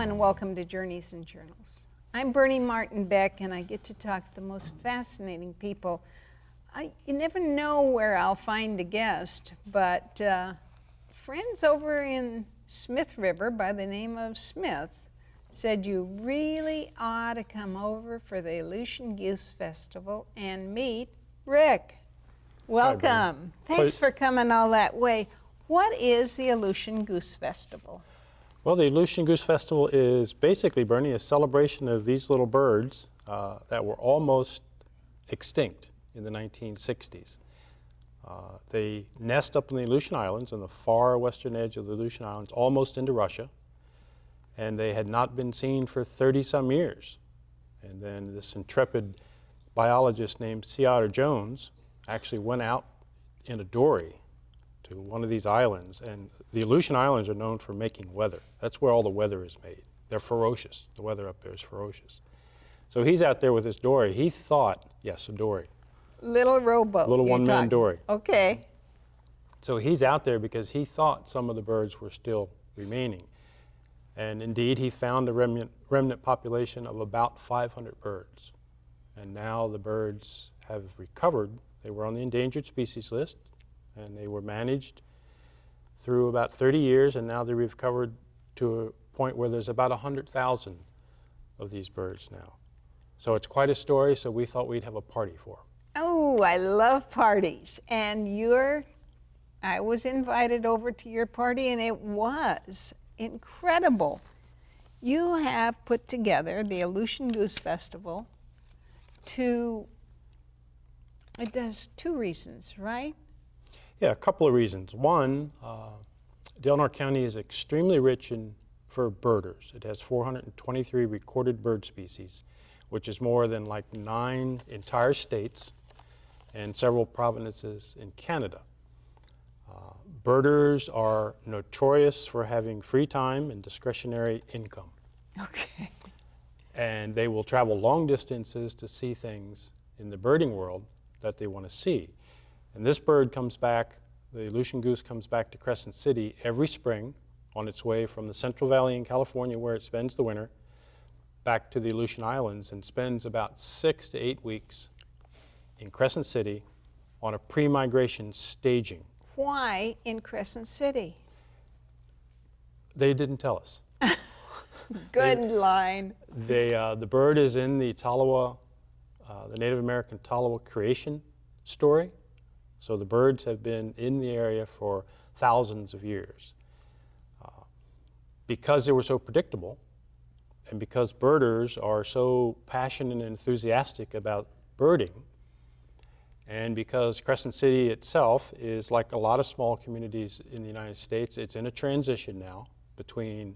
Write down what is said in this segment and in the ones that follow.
and welcome to Journeys and Journals. I'm Bernie Martin Beck, and I get to talk to the most fascinating people. You never know where I'll find a guest, but friends over in Smith River by the name of Smith said you really ought to come over for the Aleutian Goose Festival and meet Rick. Welcome. Thanks for coming all that way. What is the Aleutian Goose Festival? Well, the Aleutian Goose Festival is basically, Bernie, a celebration of these little birds that were almost extinct in the 1960s. They nest up in the Aleutian Islands, on the far western edge of the Aleutian Islands, almost into Russia, and they had not been seen for 30-some years. And then this intrepid biologist named C. Otter Jones actually went out in a dory to one of these islands, and the Aleutian Islands are known for making weather. That's where all the weather is made. They're ferocious. The weather up there is ferocious. So he's out there with his dory. He thought, yes, a dory. Little rowboat. Little one-man dory. Okay. So he's out there because he thought some of the birds were still remaining. And indeed, he found a remnant population of about 500 birds. And now the birds have recovered. They were on the endangered species list, and they were managed through about 30 years, and now they've recovered to a point where there's about 100,000 of these birds now. So it's quite a story, so we thought we'd have a party for them. Oh, I love parties. And I was invited over to your party, and it was incredible. You have put together the Aleutian Goose Festival it does two reasons, right? Yeah, a couple of reasons. One, Del Norte County is extremely rich for birders. It has 423 recorded bird species, which is more than like 9 entire states and several provinces in Canada. Birders are notorious for having free time and discretionary income. Okay. And they will travel long distances to see things in the birding world that they want to see. And this bird comes back, the Aleutian goose comes back to Crescent City every spring on its way from the Central Valley in California, where it spends the winter, back to the Aleutian Islands, and spends about 6 to 8 weeks in Crescent City on a pre-migration staging. Why in Crescent City? They didn't tell us. Good line. The bird is in the Tolowa, the Native American Tolowa creation story. So the birds have been in the area for thousands of years. Because they were so predictable, and because birders are so passionate and enthusiastic about birding, and because Crescent City itself is like a lot of small communities in the United States, it's in a transition now between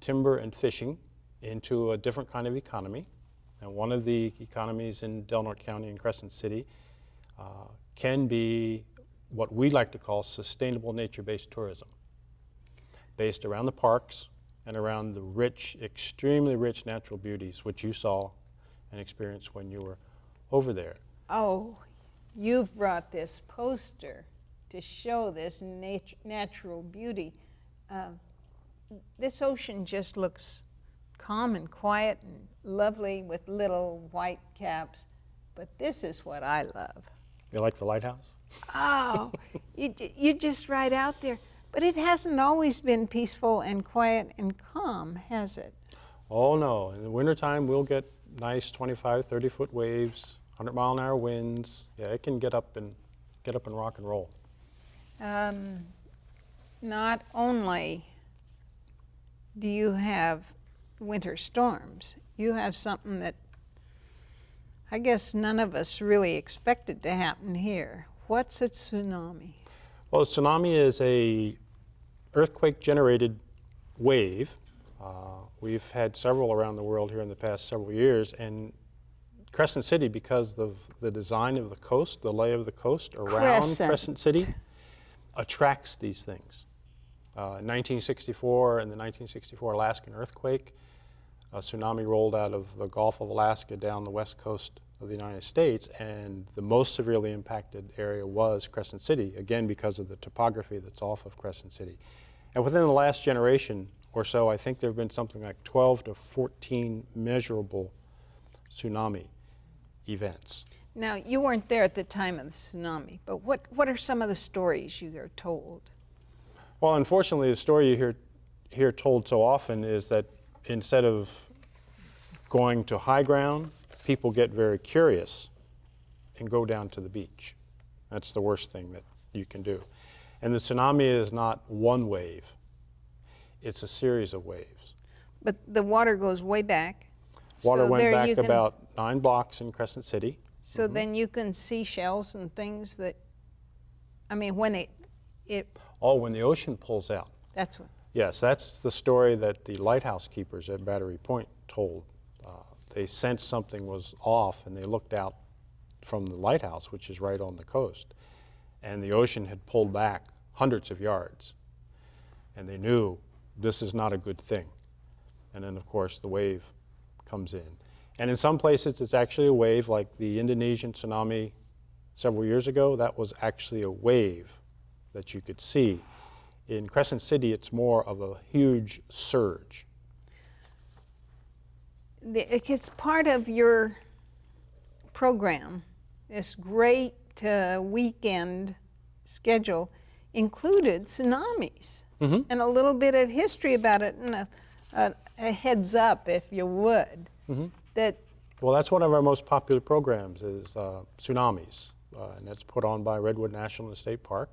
timber and fishing into a different kind of economy. And one of the economies in Del Norte County and Crescent City can be what we like to call sustainable nature-based tourism, based around the parks and around the rich, extremely rich natural beauties which you saw and experienced when you were over there. Oh, you've brought this poster to show this natural beauty. This ocean just looks calm and quiet and lovely with little white caps, but this is what I love. You like the lighthouse? Oh, you're just right out there. But it hasn't always been peaceful and quiet and calm, has it? Oh no, in the wintertime we'll get nice 25, 30-foot waves, 100-mile-an-hour winds. Yeah, it can get up and rock and roll. Not only do you have winter storms, you have something that I guess none of us really expected to happen here. What's a tsunami? Well, a tsunami is a earthquake-generated wave. We've had several around the world here in the past several years, and Crescent City, because of the design of the coast, the lay of the coast around Crescent City, attracts these things. In 1964, in the 1964 Alaskan earthquake, a tsunami rolled out of the Gulf of Alaska down the west coast of the United States, and the most severely impacted area was Crescent City, again because of the topography that's off of Crescent City. And within the last generation or so, I think there have been something like 12 to 14 measurable tsunami events. Now, you weren't there at the time of the tsunami, but what are some of the stories you are told? Well, unfortunately, the story you hear told so often is that instead of going to high ground, people get very curious and go down to the beach. That's the worst thing that you can do. And the tsunami is not one wave. It's a series of waves. But the water goes way back. Water so went there back you can, about 9 blocks in Crescent City. So then you can see shells and things that, I mean, when it Oh, when the ocean pulls out. that's what. Yes, that's the story that the lighthouse keepers at Battery Point told. They sensed something was off, and they looked out from the lighthouse, which is right on the coast, and the ocean had pulled back hundreds of yards, and they knew this is not a good thing. And then, of course, the wave comes in. And in some places, it's actually a wave, like the Indonesian tsunami several years ago. That was actually a wave that you could see. In Crescent City, it's more of a huge surge. It's part of your program. This great weekend schedule included tsunamis and a little bit of history about it, and a heads up, if you would. That Well, that's one of our most popular programs is tsunamis, and that's put on by Redwood National State Park,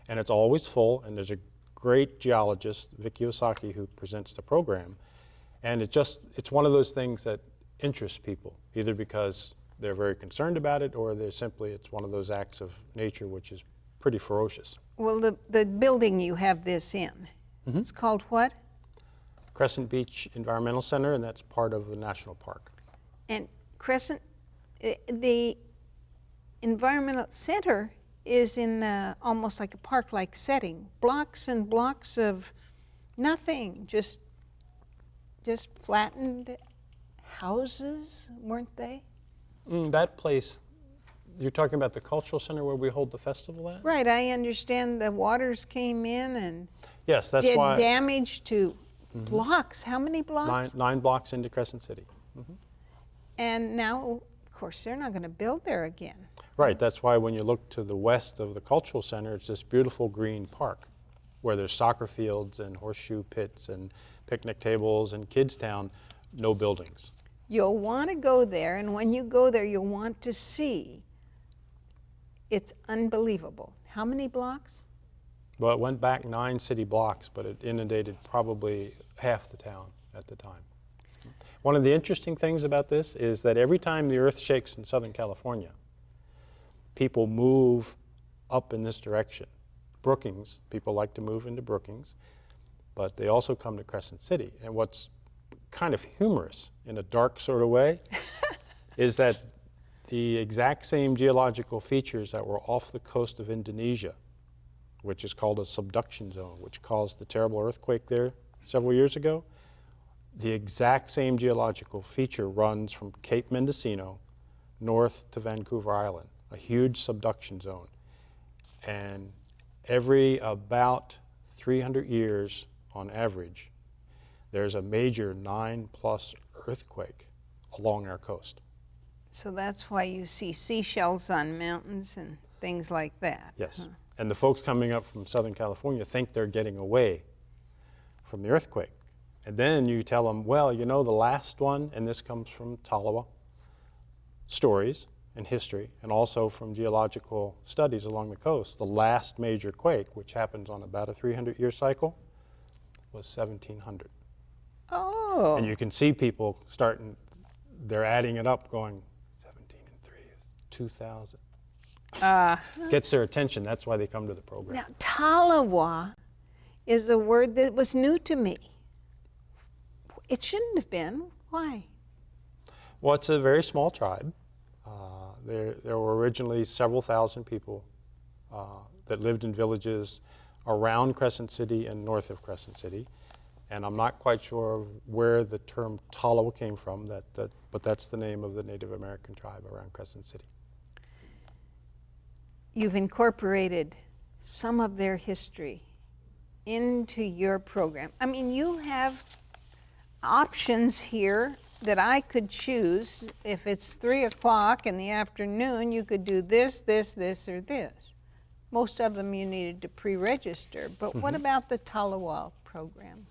and it's always full, and there's a great geologist, Vicky Osaki, who presents the program, and it's one of those things that interests people, either because they're very concerned about it, or it's one of those acts of nature which is pretty ferocious. well, the building you have this in, it's called what? Crescent Beach Environmental Center, and that's part of the national park. And Crescent, the environmental center is in almost like a park-like setting. Blocks and blocks of nothing, just flattened houses, weren't they? That place, you're talking about the cultural center where we hold the festival at? Right, I understand the waters came in and Yes, that's did why. damage to blocks. How many blocks? Nine blocks into Crescent City. And now, of course, they're not going to build there again. Right, that's why when you look to the west of the cultural center, it's this beautiful green park where there's soccer fields and horseshoe pits and picnic tables and kids' town, no buildings. You'll want to go there, and when you go there, you'll want to see. It's unbelievable. How many blocks? Well, it went back 9 city blocks, but it inundated probably half the town at the time. One of the interesting things about this is that every time the earth shakes in Southern California, people move up in this direction. Brookings, people like to move into Brookings, but they also come to Crescent City. And what's kind of humorous in a dark sort of way is that the exact same geological features that were off the coast of Indonesia, which is called a subduction zone, which caused the terrible earthquake there several years ago, the exact same geological feature runs from Cape Mendocino north to Vancouver Island, a huge subduction zone. And every about 300 years on average, there's a major 9+ earthquake along our coast. So that's why you see seashells on mountains and things like that. Yes. Huh? And the folks coming up from Southern California think they're getting away from the earthquake. And then you tell them, well, you know, the last one, and this comes from Talawa stories and history, and also from geological studies along the coast, the last major quake, which happens on about a 300-year cycle, was 1700. Oh. And you can see people starting, they're adding it up, going, 17 and 3 is 2,000. Gets their attention. That's why they come to the program. Now, Talawa is a word that was new to me. It shouldn't have been. Why? Well, it's a very small tribe. There were originally several thousand people that lived in villages around Crescent City and north of Crescent City. And I'm not quite sure where the term Talawa came from, but that's the name of the Native American tribe around Crescent City. You've incorporated some of their history into your program? I mean, you have options here that I could choose. If it's 3 o'clock in the afternoon, you could do this, this, this, or this. Most of them you needed to pre-register, but what about the Talawal program?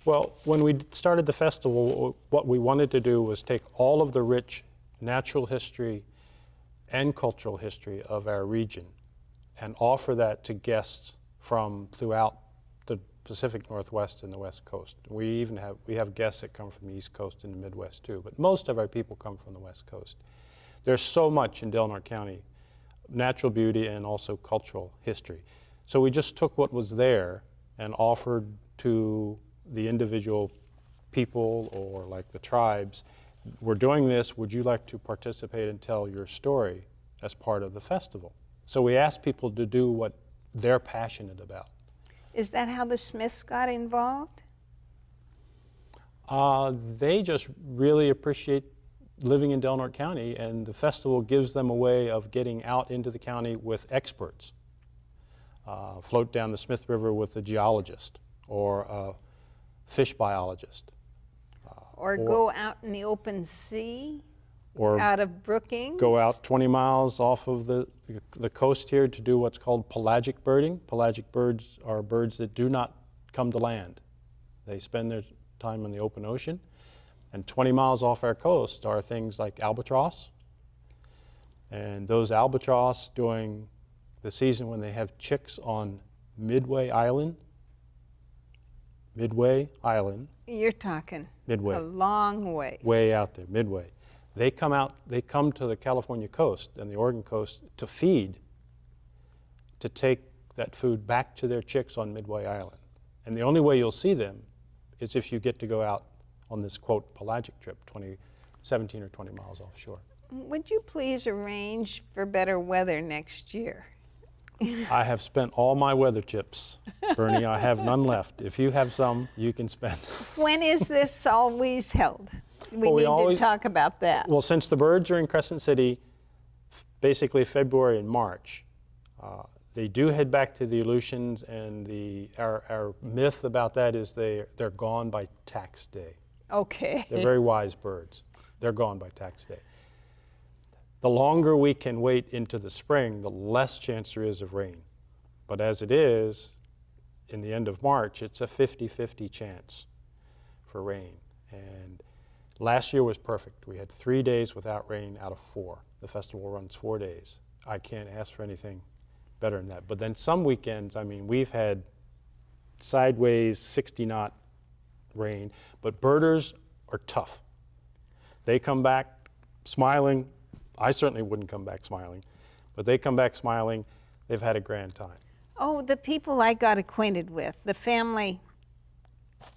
Well, when we started the festival, what we wanted to do was take all of the rich natural history and cultural history of our region and offer that to guests from throughout the Pacific Northwest and the West Coast. We have guests that come from the East Coast and the Midwest too, but most of our people come from the West Coast. There's so much in Del Norte County, natural beauty and also cultural history. So we just took what was there and offered to the individual people or like the tribes, we're doing this, would you like to participate and tell your story as part of the festival? So we asked people to do what they're passionate about. Is that how the Smiths got involved? They just really appreciate living in Del Norte County, and the festival gives them a way of getting out into the county with experts. Float down the Smith River with a geologist or a fish biologist. Or go out in the open sea, or out of Brookings? Go out 20 miles off of the coast here to do what's called pelagic birding. Pelagic birds are birds that do not come to land. They spend their time in the open ocean. And 20 miles off our coast are things like albatross. And those albatross during the season when they have chicks on Midway Island. You're talking Midway. a long ways. Way out there, Midway. They come to the California coast and the Oregon coast to feed, to take that food back to their chicks on Midway Island. And the only way you'll see them is if you get to go out on this, quote, pelagic trip, 17 or 20 miles offshore. Would you please arrange for better weather next year? I have spent all my weather chips, Bernie. I have none left. If you have some, you can spend. When is this always held? We Well, need to talk about that. Well, since the birds are in Crescent City, basically February and March, they do head back to the Aleutians, and our myth about that is they're gone by tax day. Okay. They're very wise birds. They're gone by tax day. The longer we can wait into the spring, the less chance there is of rain. But as it is, in the end of March, it's a 50-50 chance for rain. And last year was perfect. We had 3 days without rain out of 4. The festival runs 4 days. I can't ask for anything better than that. But then some weekends, I mean, we've had sideways 60-knot rain, but birders are tough. They come back smiling. I certainly wouldn't come back smiling, but they come back smiling. They've had a grand time. Oh, the people I got acquainted with, the family,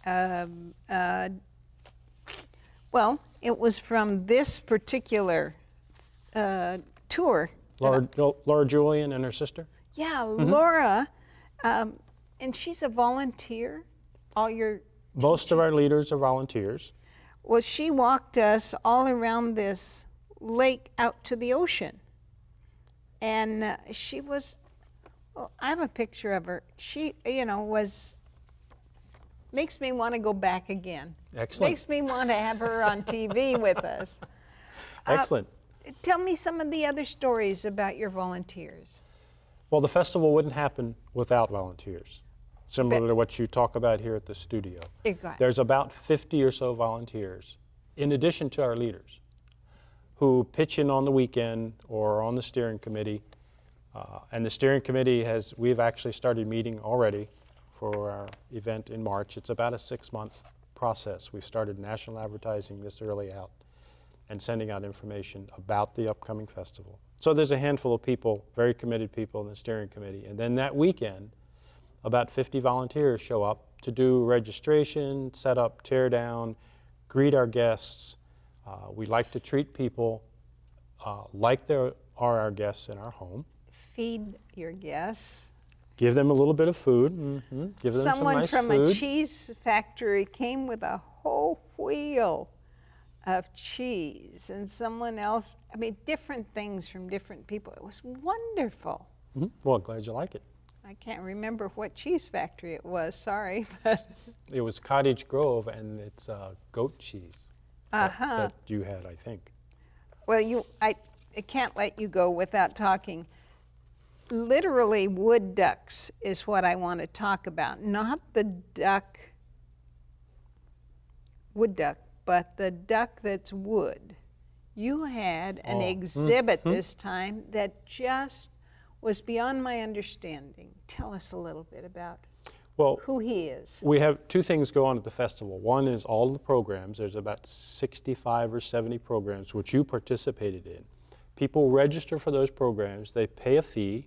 well, it was from this particular tour. Laura Julian and her sister? Yeah, Laura, and she's a volunteer. Most of our leaders are volunteers. Well, she walked us all around this lake out to the ocean. And she was, well, I have a picture of her. She, makes me want to go back again. Excellent. Makes me want to have her on TV with us. Excellent. Tell me some of the other stories about your volunteers. Well, the festival wouldn't happen without volunteers, similar to what you talk about here at the studio. Exactly. There's about 50 or so volunteers, in addition to our leaders, who pitch in on the weekend or on the steering committee. And the steering committee we've actually started meeting already for our event in March. It's about a 6-month process. We've started national advertising this early out and sending out information about the upcoming festival. So there's a handful of people, very committed people in the steering committee. And then that weekend, about 50 volunteers show up to do registration, set up, tear down, greet our guests. We like to treat people like they are our guests in our home. Feed your guests. Give them a little bit of food. Give them Someone some nice from food. a cheese factory came with a whole wheel of cheese, and someone else, different things from different people. It was wonderful. Well, glad you like it. I can't remember what cheese factory it was, sorry. But It was Cottage Grove, and it's goat cheese uh-huh. that you had, I think. Well, I can't let you go without talking. Literally, wood ducks is what I want to talk about. Not the wood duck, but the duck that's wood. You had an exhibit this time that just was beyond my understanding. Tell us a little bit about who he is. We have two things go on at the festival. One is all the programs. There's about 65 or 70 programs which you participated in. People register for those programs. They pay a fee,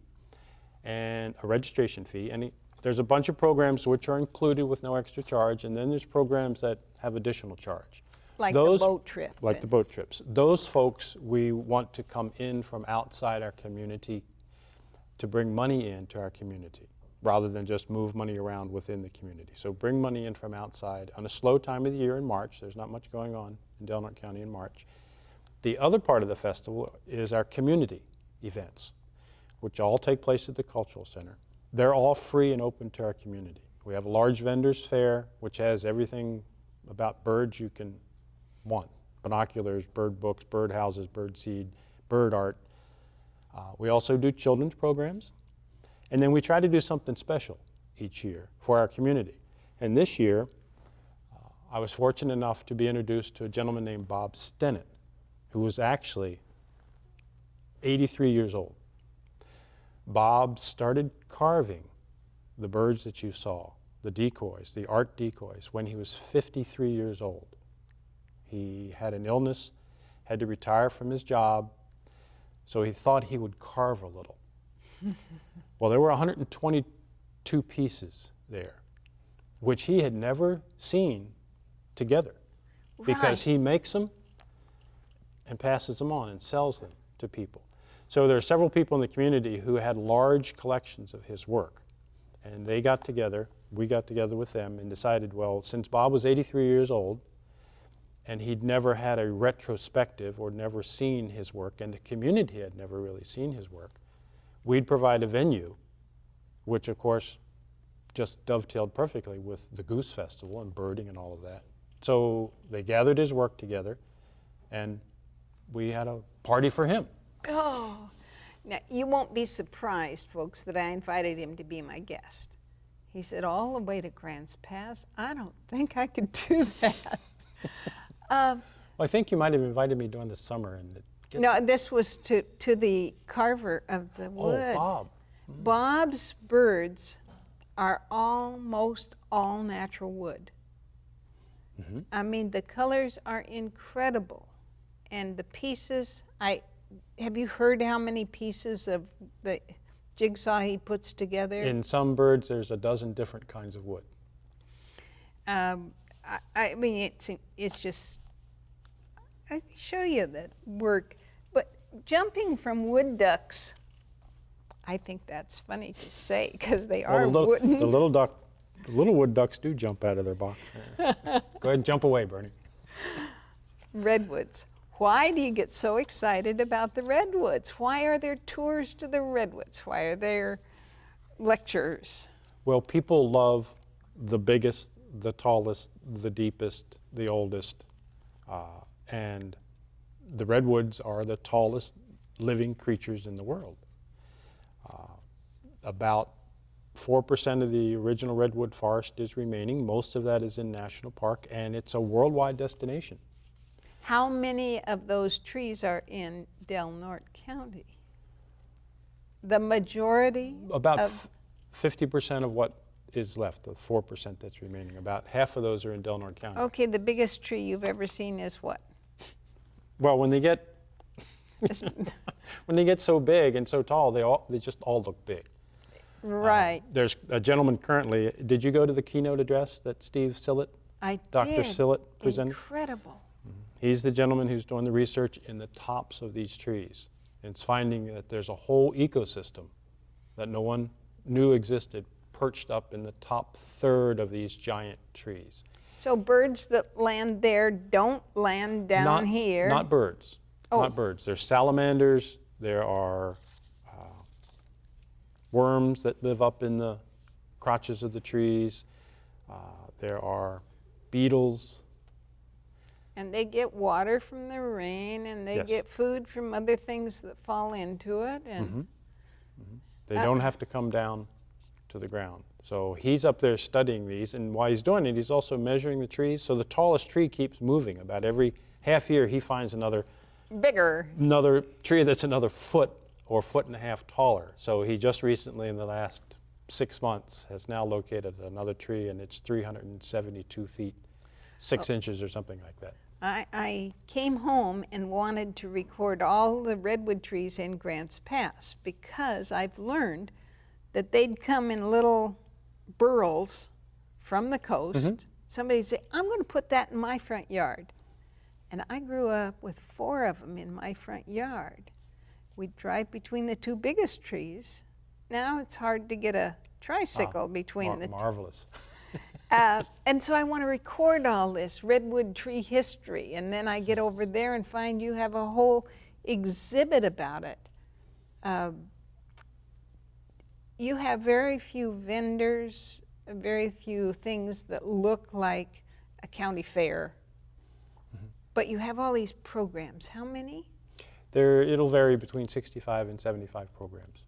and a registration fee. And there's a bunch of programs which are included with no extra charge, and then there's programs that have additional charge. Like the boat trip. Like the boat trips. Those folks, we want to come in from outside our community to bring money into our community, rather than just move money around within the community. So bring money in from outside on a slow time of the year in March. There's not much going on in Del Norte County in March. The other part of the festival is our community events, which all take place at the Cultural Center. They're all free and open to our community. We have a large vendors fair, which has everything about birds you can want. Binoculars, bird books, bird houses, bird seed, bird art. We also do children's programs. And then we try to do something special each year for our community. And this year, I was fortunate enough to be introduced to a gentleman named Bob Stennett, who was actually 83 years old. Bob started carving the birds that you saw, the decoys, the art decoys, when he was 53 years old. He had an illness, had to retire from his job, so he thought he would carve a little. Well, there were 122 pieces there, which he had never seen together, because he makes them and passes them on and sells them to people. So there are several people in the community who had large collections of his work, and they got together, we got together with them and decided, well, since Bob was 83 years old and he'd never had a retrospective or never seen his work, and the community had never really seen his work, we'd provide a venue, which of course just dovetailed perfectly with the Goose Festival and birding and all of that. So they gathered his work together, and we had a party for him. Oh, now you won't be surprised, folks, that I invited him to be my guest. He said, all the way to Grants Pass? I don't think I could do that. Well, I think you might have invited me during the summer. No, this was to the carver of the wood. Oh, Bob. Bob's birds are almost all natural wood. Mm-hmm. I mean, the colors are incredible. And the pieces, have you heard how many pieces of the jigsaw he puts together? In some birds, there's a dozen different kinds of wood. I mean, it's just, I show you that work. But jumping from wood ducks, I think that's funny to say, because they are wooden. The little wood ducks do jump out of their box. Go ahead and jump away, Bernie. Redwoods. Why do you get so excited about the redwoods? Why are there tours to the redwoods? Why are there lectures? Well, people love the biggest, the tallest, the deepest, the oldest, and the redwoods are the tallest living creatures in the world. About 4% of the original redwood forest is remaining. Most of that is in National Park, and it's a worldwide destination. How many of those trees are in Del Norte County? The majority? About 50% of what is left, the 4% that's remaining. About half of those are in Del Norte County. Okay, the biggest tree you've ever seen is what? Well, when they get when they get so big and so tall, they just all look big. Right. There's a gentleman currently. Did you go to the keynote address that Steve Sillett, Dr. Sillett, presented? Incredible. He's the gentleman who's doing the research in the tops of these trees. And it's finding that there's a whole ecosystem that no one knew existed perched up in the top third of these giant trees. So birds that land there don't land down here? Not birds. Not birds. There's salamanders. There are worms that live up in the crotches of the trees. There are beetles. And they get water from the rain, and they Yes. get food from other things that fall into it. And They don't have to come down to the ground. So he's up there studying these, and while he's doing it, he's also measuring the trees. So the tallest tree keeps moving. About every half year, he finds another tree that's another foot or foot and a half taller. So he just recently, in the last 6 months, has now located another tree, and it's 372 feet, 6 inches or something like that. I came home and wanted to record all the redwood trees in Grants Pass because I've learned that they'd come in little burls from the coast. Somebody'd say, I'm going to put that in my front yard. And I grew up with 4 of them in my front yard. We'd drive between the 2 biggest trees. Now it's hard to get a tricycle between the two. Marvelous. And so I want to record all this redwood tree history, and then I get over there and find you have a whole exhibit about it. You have very few vendors, very few things that look like a county fair, but you have all these programs. How many? It'll vary between 65 and 75 programs.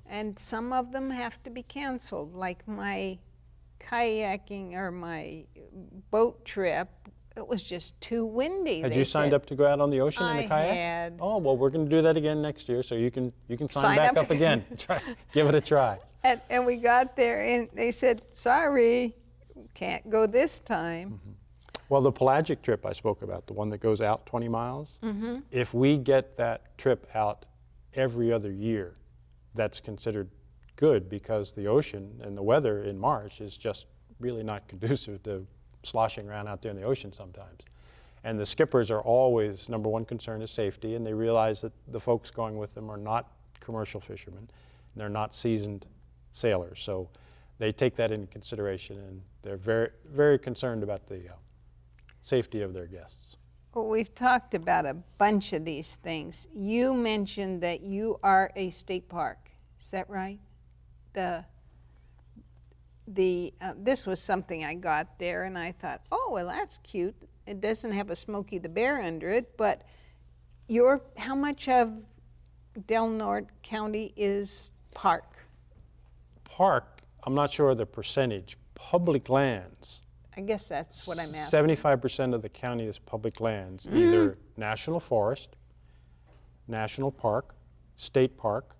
And some of them have to be canceled, like my kayaking or my boat trip. It was just too windy. Had you signed up to go out on the ocean in a kayak? I had. Oh, well, we're going to do that again next year, so you can sign back up again. Give it a try. And we got there, and they said, sorry, can't go this time. Well, the pelagic trip I spoke about, the one that goes out 20 miles, if we get that trip out every other year, that's considered good, because the ocean and the weather in March is just really not conducive to sloshing around out there in the ocean sometimes. And the skippers are always, number one concern is safety, and they realize that the folks going with them are not commercial fishermen, and they're not seasoned sailors. So they take that into consideration, and they're very, very concerned about the safety of their guests. Well, we've talked about a bunch of these things. You mentioned that you are a state park. Is that right? This was something I got there, and I thought, oh, well, that's cute. It doesn't have a Smokey the Bear under it, but how much of Del Norte County is park? Park, I'm not sure of the percentage. Public lands, I guess that's what I'm asking. 75% of the county is public lands, either national forest, national park, state park,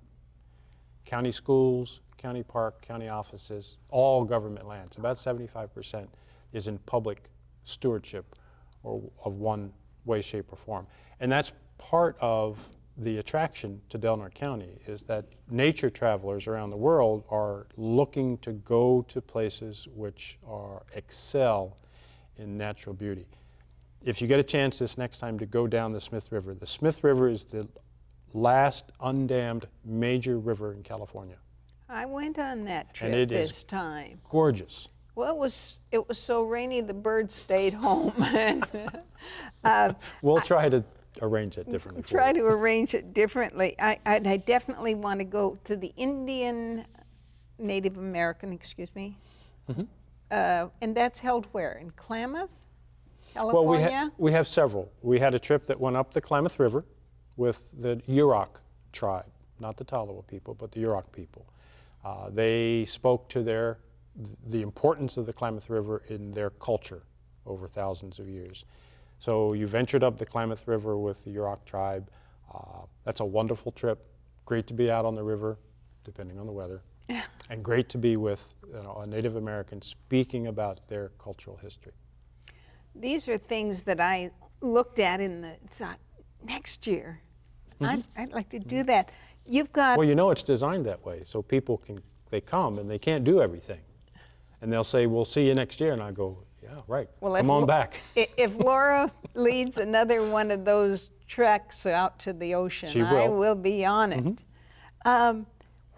county schools, county park, county offices, all government lands. About 75% is in public stewardship or of one way, shape, or form. And that's part of the attraction to Del Norte County, is that nature travelers around the world are looking to go to places which excel in natural beauty. If you get a chance this next time to go down the Smith River is the last undammed major river in California. I went on that trip And it this is time. gorgeous. Well, it was so rainy the birds stayed home. We'll try to arrange it differently. Try to arrange it differently. I definitely want to go to the Native American, excuse me. And that's held where? In Klamath, California? Well, we have several. We had a trip that went up the Klamath River with the Yurok tribe, not the Tolowa people, but the Yurok people. They spoke to the importance of the Klamath River in their culture over thousands of years. So you ventured up the Klamath River with the Yurok tribe. That's a wonderful trip. Great to be out on the river, depending on the weather, and great to be with a Native American speaking about their cultural history. These are things that I looked at thought, next year, I'd like to do that. You've got... Well, it's designed that way, so people they come and they can't do everything. And they'll say, we'll see you next year, and I go, yeah, right, come on back. If Laura leads another one of those treks out to the ocean, I will be on it.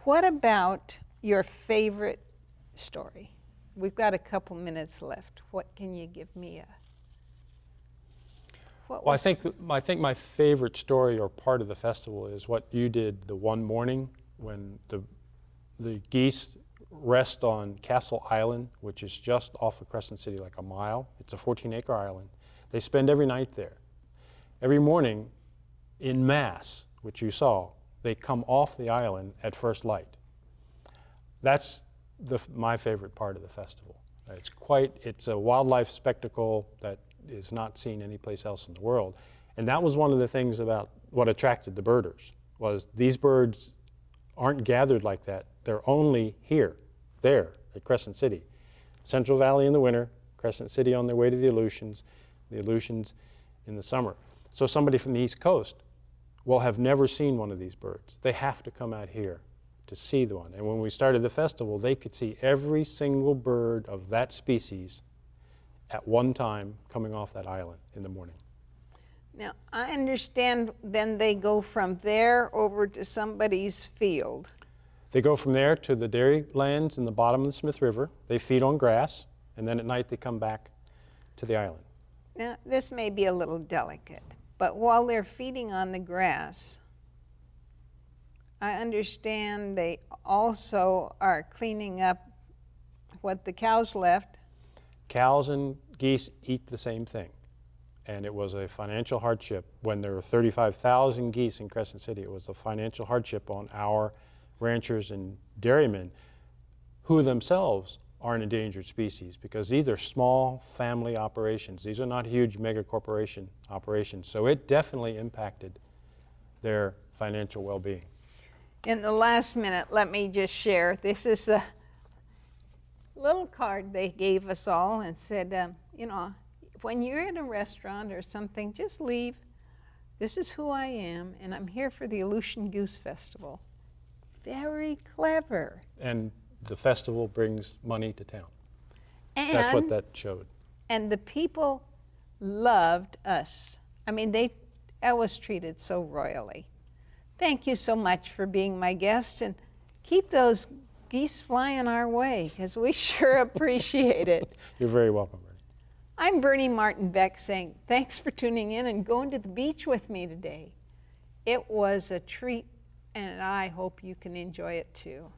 What about your favorite story? We've got a couple minutes left. What can you give me I think my favorite story or part of the festival is what you did the one morning when the The geese rest on Castle Island, which is just off of Crescent City, like a mile. It's a 14-acre island. They spend every night there. Every morning, in mass, which you saw, they come off the island at first light. That's my favorite part of the festival. It's a wildlife spectacle that is not seen anyplace else in the world. And that was one of the things about what attracted the birders, was these birds aren't gathered like that. They're only there at Crescent City. Central Valley in the winter, Crescent City on their way to the Aleutians in the summer. So somebody from the East Coast will have never seen one of these birds. They have to come out here to see the one. And when we started the festival, they could see every single bird of that species at one time coming off that island in the morning. Now, I understand then they go from there over to somebody's field. They go from there to the dairy lands in the bottom of the Smith River. They feed on grass, and then at night they come back to the island. Now, this may be a little delicate, but while they're feeding on the grass, I understand they also are cleaning up what the cows left. Cows and geese eat the same thing, and it was a financial hardship. When there were 35,000 geese in Crescent City, it was a financial hardship on our ranchers and dairymen, who themselves are an endangered species, because these are small family operations. These are not huge mega corporation operations, so it definitely impacted their financial well-being. In the last minute, let me just share. This is a little card they gave us all and said, when you're in a restaurant or something, just leave. This is who I am, and I'm here for the Aleutian Goose Festival. Very clever. And the festival brings money to town. That's what that showed. And the people loved us. I mean, I was treated so royally. Thank you so much for being my guest, and keep those geese flying our way, because we sure appreciate it. You're very welcome, Bernie. I'm Bernie Martin Beck saying thanks for tuning in and going to the beach with me today. It was a treat, and I hope you can enjoy it too.